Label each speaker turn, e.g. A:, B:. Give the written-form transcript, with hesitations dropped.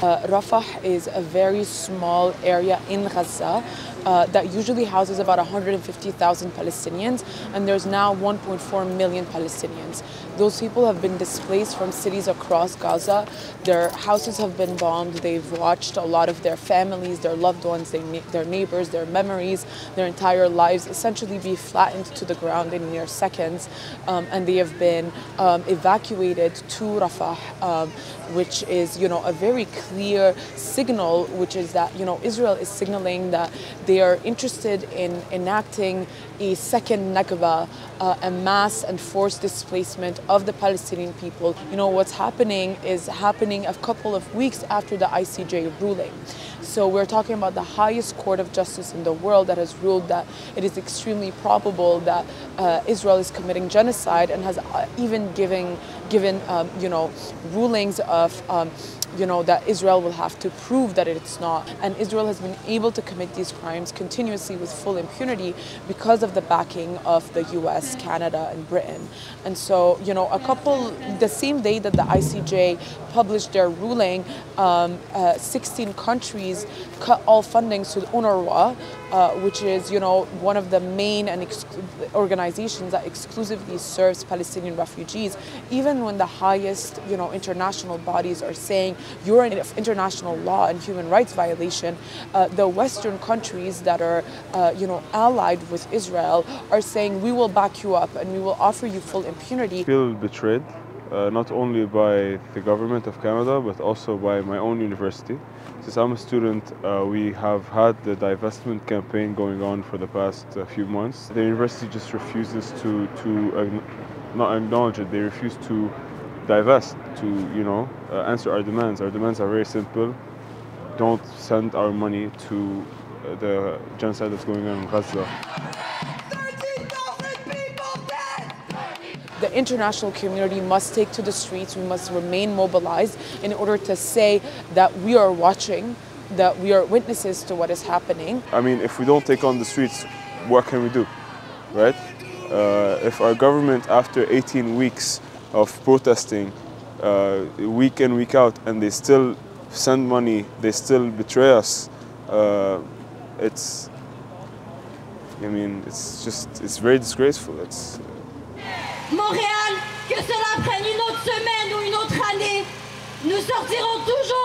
A: Rafah is a very small area in Gaza that usually houses about 150,000 Palestinians, and there's now 1.4 million Palestinians. Those people have been displaced from cities across Gaza. Their houses have been bombed. They've watched a lot of their families, their loved ones, their neighbors, their memories, their entire lives essentially be flattened to the ground in mere seconds, and they have been evacuated to Rafah, which is, a very clear signal, which is that, Israel is signaling that they are interested in enacting a second Nakba, a mass and forced displacement of the Palestinian people. What's happening is happening a couple of weeks after the ICJ ruling. So we're talking about the highest court of justice in the world that has ruled that it is extremely probable that Israel is committing genocide, and has even given rulings of that Israel will have to prove that it's not. And Israel has been able to commit these crimes continuously with full impunity because of the backing of the US, Canada, and Britain. And so, the same day that the ICJ published their ruling, 16 countries cut all funding to UNRWA, which is, one of the main and organizations that exclusively serves Palestinian refugees. Even when the highest, international bodies are saying you're an international law and human rights violation, the Western countries that are, allied with Israel are saying we will back you up and we will offer you full impunity.
B: I feel betrayed, not only by the government of Canada, but also by my own university. Since I'm a student, we have had the divestment campaign going on for the past few months. The university just refuses to not acknowledge it. They refuse to divest, to answer our demands. Our demands are very simple. Don't send our money to the genocide that's going on in Gaza.
A: The international community must take to the streets. We must remain mobilized in order to say that we are watching, that we are witnesses to what is happening.
B: I mean, if we don't take on the streets, what can we do, right? If our government, after 18 weeks of protesting, week in, week out, and they still send money, they still betray us, it's very disgraceful.
C: Montréal, que cela prenne une autre semaine ou une autre année, nous sortirons toujours